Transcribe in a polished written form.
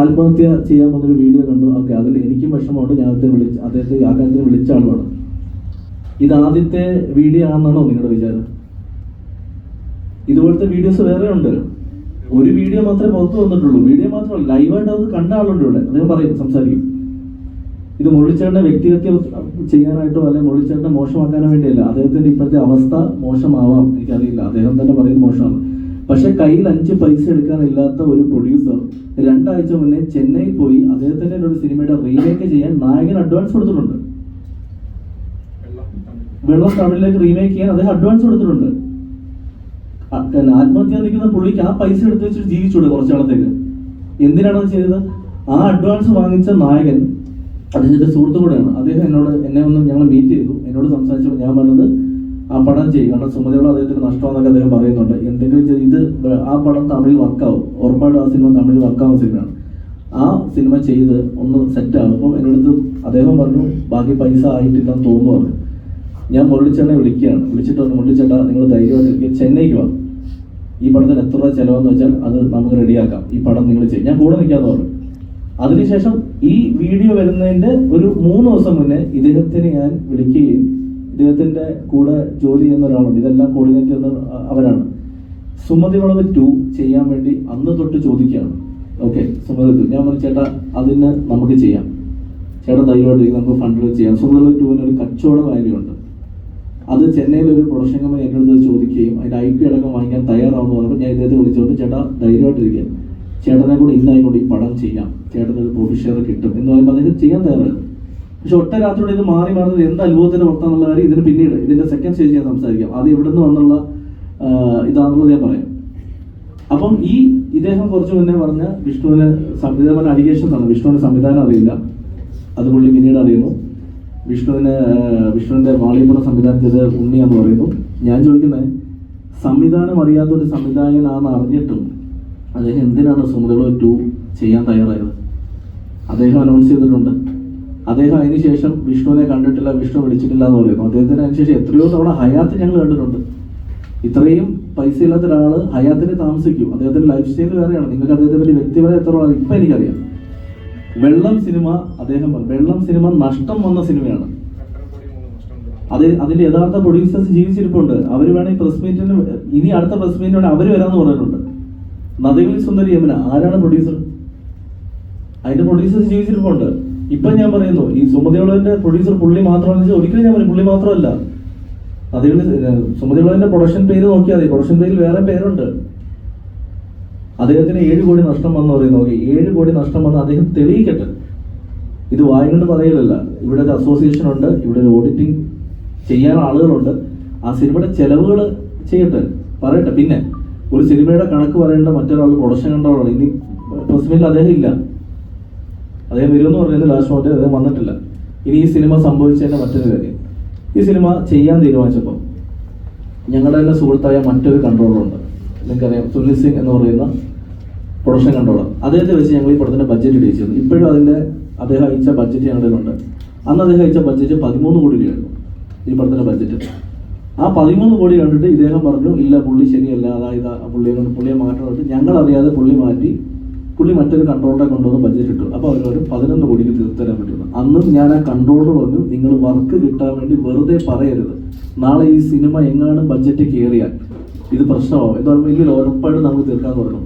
ആത്മഹത്യ ചെയ്യാൻ വന്നൊരു വീഡിയോ കണ്ടു. ഓക്കെ, അതിൽ എനിക്കും വിഷമമുണ്ട്. ഞാൻ അദ്ദേഹത്തെ ആ കാര്യത്തിന് വിളിച്ച ആളുമാണ്. ഇത് ആദ്യത്തെ വീഡിയോ ആണെന്നാണോ നിങ്ങളുടെ വിചാരം? ഇതുപോലത്തെ വീഡിയോസ് വേറെ ഉണ്ട്. ഒരു വീഡിയോ മാത്രമേ പുറത്തു വന്നിട്ടുള്ളൂ. വീഡിയോ മാത്രമല്ല, ലൈവായിട്ട് അത് കണ്ട ആളുണ്ട് ഇവിടെ. അദ്ദേഹം പറയും, സംസാരിക്കും. ഇത് മുരളിച്ചേട്ടനെ വ്യക്തിഗത ചെയ്യാനായിട്ടോ അല്ലെങ്കിൽ മുരളിച്ചേട്ടനെ മോശമാക്കാനോ വേണ്ടിയല്ല. അദ്ദേഹത്തിന്റെ ഇപ്പോഴത്തെ അവസ്ഥ മോശമാവാം, എനിക്കറിയില്ല. അദ്ദേഹം തന്നെ പറയുന്നത് മോശമാണ്. പക്ഷെ കയ്യിൽ 5 പൈസ എടുക്കാനില്ലാത്ത ഒരു പ്രൊഡ്യൂസർ 2 ആഴ്ച മുന്നേ ചെന്നൈയിൽ പോയി അദ്ദേഹത്തിന്റെ ഒരു സിനിമയുടെ റീമേക്ക് ചെയ്യാൻ നായകൻ അഡ്വാൻസ് കൊടുത്തിട്ടുണ്ട്. വെള്ളം തമിഴിലേക്ക് റീമേക്ക് ചെയ്യാൻ അദ്ദേഹം അഡ്വാൻസ് കൊടുത്തിട്ടുണ്ട്. ആത്മഹത്യ നിൽക്കുന്ന പുള്ളിക്ക് ആ പൈസ എടുത്ത് വെച്ചിട്ട് ജീവിച്ചൂടെ കുറച്ചു നാളത്തേക്ക്? എന്തിനാണത് ചെയ്തത്? ആ അഡ്വാൻസ് വാങ്ങിച്ച നായകൻ അദ്ദേഹത്തിന്റെ സുഹൃത്തും കൂടെയാണ്. അദ്ദേഹം എന്നെ ഒന്ന് ഞങ്ങൾ മീറ്റ് ചെയ്തു. എന്നോട് സംസാരിച്ചപ്പോൾ ഞാൻ പറഞ്ഞത് ആ പടം ചെയ്യും, കാരണം സുമതിയോട് അദ്ദേഹത്തിന് നഷ്ടമാണെന്നൊക്കെ അദ്ദേഹം പറയുന്നുണ്ട്. എന്തെങ്കിലും ഇത് ആ പടം തമിഴിൽ വർക്കാവും, ഉറപ്പായിട്ടും ആ സിനിമ തമിഴിൽ വർക്കാവുന്ന സിനിമയാണ്. ആ സിനിമ ചെയ്ത് ഒന്ന് സെറ്റാകും. അപ്പം എന്നോട് അദ്ദേഹം പറഞ്ഞു ബാക്കി പൈസ ആയിട്ടില്ലെന്ന് തോന്നുന്നു പറഞ്ഞു. ഞാൻ മുരളിച്ചേട്ടനെ വിളിക്കുകയാണ്. വിളിച്ചിട്ട് പറഞ്ഞു, മുരളിച്ചേട്ടാ നിങ്ങൾ ധൈര്യമായിട്ടിരിക്കുക, ചെന്നൈക്ക് വാ. ഈ പടത്തിന് എത്ര രൂപ ചിലവെന്ന് വെച്ചാൽ അത് നമുക്ക് റെഡിയാക്കാം, ഈ പടം നിങ്ങൾ ചെയ്യും, ഞാൻ കൂടെ നിൽക്കാമെന്ന് പറഞ്ഞു. അതിനുശേഷം ഈ വീഡിയോ വരുന്നതിന്റെ ഒരു 3 ദിവസം മുന്നേ ഇദ്ദേഹത്തിന് ഞാൻ വിളിക്കുകയും ഇദ്ദേഹത്തിന്റെ കൂടെ ജോലി ചെയ്യുന്ന ഒരാളുണ്ട്, ഇതെല്ലാം കോർഡിനേറ്റ് ചെയ്യുന്ന അവരാണ്. സുമതി വളവ് 2 ചെയ്യാൻ വേണ്ടി അന്ന് തൊട്ട് ചോദിക്കുകയാണ്. ഓക്കെ, സുമതി 2 ഞാൻ പറഞ്ഞു, ചേട്ടാ അതിന് നമുക്ക് ചെയ്യാം, ചേട്ടാ ധൈര്യമായിട്ട് നമുക്ക് ഫണ്ട് ചെയ്യാം. സുമതി വളവ് 2 ഒരു കച്ചവട വാല്യുണ്ട്. അത് ചെന്നൈയിൽ ഒരു പ്രൊഡക്ഷൻ കമ്പനി എൻ്റെ അടുത്ത് ചോദിക്കുകയും അതിന്റെ IP അടക്കം വാങ്ങിക്കാൻ തയ്യാറാവുന്ന പറഞ്ഞപ്പോൾ ഞാൻ ഇദ്ദേഹത്തെ വിളിച്ചുകൊണ്ട്, ചേട്ടാ ധൈര്യമായിട്ടിരിക്കുക, ചേട്ടനെ കൂടെ ഇന്നായിക്കൊണ്ട് ഈ പടം ചെയ്യാം, ചേട്ടനൊരു പ്രോഫിറ്റ് ഷെയർ കിട്ടും എന്ന് പറയുമ്പോൾ അദ്ദേഹം ചെയ്യാൻ തയ്യാറായിരുന്നു. പക്ഷെ ഒറ്റ രാത്രിയോടെ ഇത് മാറി മാറുന്നത് എന്ത് അത്ഭുതത്തിന്റെ പുറത്താന്നുള്ള കാര്യം ഇതിന് പിന്നീട് ഇതിന്റെ സെക്കൻഡ് സ്റ്റേജ് ഞാൻ സംസാരിക്കാം. ആദ്യം എവിടെ നിന്ന് വന്നുള്ള ഇതാണെന്നുള്ളത് ഞാൻ പറയാം. അപ്പം ഇദ്ദേഹം കുറച്ച് മുന്നേ പറഞ്ഞ വിഷ്ണുവിന് സംവിധാനം അലിഗേഷൻസ് ആണ്. വിഷ്ണുവിന് സംവിധാനം അറിയില്ല, അത് പുള്ളി പിന്നീട് അറിയുന്നു. വിഷ്ണുവിന്റെ വാളിയപ്പുറം സംവിധാനം ചെയ്ത് ഉണ്ണിയാന്ന് പറയുന്നു. ഞാൻ ചോദിക്കുന്നത്, സംവിധാനം അറിയാത്ത ഒരു സംവിധായകനാണെന്ന് അറിഞ്ഞിട്ടും അദ്ദേഹം എന്തിനാണ് സുമതി വളവ് 2 ചെയ്യാൻ തയ്യാറായത്? അദ്ദേഹം അനൗൺസ് ചെയ്തിട്ടുണ്ട്. അദ്ദേഹം അതിനുശേഷം വിഷ്ണുവിനെ കണ്ടിട്ടില്ല, വിഷ്ണു വിളിച്ചിട്ടില്ല എന്ന് പറയുന്നു. അദ്ദേഹത്തിന് അതിനുശേഷം എത്രയോ തവണ ഹയാത്ത് ഞങ്ങൾ കണ്ടിട്ടുണ്ട്. ഇത്രയും പൈസ ഇല്ലാത്ത ഒരാൾ ഹയാത്തിൽ താമസിക്കും. അദ്ദേഹത്തിന്റെ ലൈഫ് സ്റ്റൈൽ വേറെയാണ്. നിങ്ങൾക്ക് അദ്ദേഹത്തെ പറ്റി വ്യക്തിപരം എത്ര ഇപ്പം എനിക്കറിയാം. വെള്ളം സിനിമ നഷ്ടം വന്ന സിനിമയാണ്. അതിന്റെ യഥാർത്ഥ പ്രൊഡ്യൂസേഴ്സ് ജീവിച്ചിരിപ്പുണ്ട്. അവർ വേണമെങ്കിൽ പ്രസ് മീറ്റിന് ഇനി അടുത്ത പ്രസ് മീറ്റിനോട് അവർ വരാമെന്ന് പറഞ്ഞിട്ടുണ്ട്. നദികളിൽ സുന്ദരി യമുന ആരാണ് പ്രൊഡ്യൂസർ? അതിന്റെ പ്രൊഡ്യൂസേഴ്സ് ജീവിച്ചിരിപ്പുണ്ട്. ഇപ്പൊ ഞാൻ പറയുന്നു, ഈ സുമതി വളവിന്റെ പ്രൊഡ്യൂസർ പുള്ളി മാത്രമാണെന്ന് ഒരിക്കലും ഞാൻ പറയും പുള്ളി മാത്രമല്ല. സുമതി വളവിന്റെ പ്രൊഡക്ഷൻ പേര് നോക്കിയാൽ മതി. പ്രൊഡക്ഷൻ പേരിൽ വേറെ പേരുണ്ട്. അദ്ദേഹത്തിന് 7 കോടി നഷ്ടം വന്ന് പറയുന്നു. ഓക്കെ, 7 കോടി നഷ്ടം വന്ന് അദ്ദേഹം തെളിയിക്കട്ടെ. ഇത് വായകൊണ്ട് പറയലല്ല. ഇവിടെ ഒരു അസോസിയേഷൻ ഉണ്ട്, ഇവിടെ ഒരു ഓഡിറ്റിംഗ് ചെയ്യാൻ ആളുകളുണ്ട്. ആ സിനിമയുടെ ചെലവുകൾ ചെയ്യട്ടെ, പറയട്ടെ. പിന്നെ ഒരു സിനിമയുടെ കണക്ക് പറയേണ്ട മറ്റൊരാൾ പ്രൊഡക്ഷൻ കണ്ടോളാണ്. ഇനി പ്രസ് മീറ്റിൽ അദ്ദേഹം ഇല്ല. അദ്ദേഹം വരുമെന്ന് പറഞ്ഞത് ലാസ്റ്റ് മൊമെന്റ് അദ്ദേഹം വന്നിട്ടില്ല. ഇനി ഈ സിനിമ സംഭവിച്ചതിന്റെ മറ്റൊരു കാര്യം, ഈ സിനിമ ചെയ്യാൻ തീരുമാനിച്ചപ്പോൾ ഞങ്ങളുടെ തന്നെ സുഹൃത്തായ മറ്റൊരു കൺട്രോളറുണ്ട്, നിങ്ങൾക്കറിയാം, സുനിൽ സിംഗ് എന്ന് പറയുന്ന പ്രൊഡക്ഷൻ കൺട്രോളർ. അദ്ദേഹത്തെ വെച്ച് ഞങ്ങൾ ഈ പടത്തിന്റെ ബഡ്ജറ്റ് ഇടിച്ചിരുന്നു. ഇപ്പോഴും അദ്ദേഹം അയച്ച ബഡ്ജറ്റ് ഞങ്ങളുടെ ഉണ്ട്. അന്ന് അദ്ദേഹം അയച്ച ബഡ്ജറ്റ് 13 കോടി രൂപയായിരുന്നു ഈ പടത്തിന്റെ ബഡ്ജറ്റ്. ആ 13 കോടി കണ്ടിട്ട് ഇദ്ദേഹം പറഞ്ഞു, ഇല്ല പുള്ളി ശരിയല്ല, അതായത് പുള്ളിയെ മാറ്റണം. ഞങ്ങൾ അറിയാതെ പുള്ളി മറ്റൊരു കൺട്രോളറെ കൊണ്ടുവന്ന് ബഡ്ജറ്റ് ഇട്ടു. അപ്പോൾ അവർ 11 കോടിക്ക് തീർത്തരാൻ പറ്റുന്നു. അന്നും ഞാൻ ആ കൺട്രോളർ പറഞ്ഞു, നിങ്ങൾ വർക്ക് കിട്ടാൻ വേണ്ടി വെറുതെ പറയരുത്. നാളെ ഈ സിനിമ എങ്ങാനും ബഡ്ജറ്റ് കയറിയാൽ ഇത് പ്രശ്നമാവും എന്ന് പറയുമ്പോൾ ഇല്ല, ഉറപ്പായിട്ട് നമുക്ക് തീർക്കാന്ന് പറഞ്ഞു.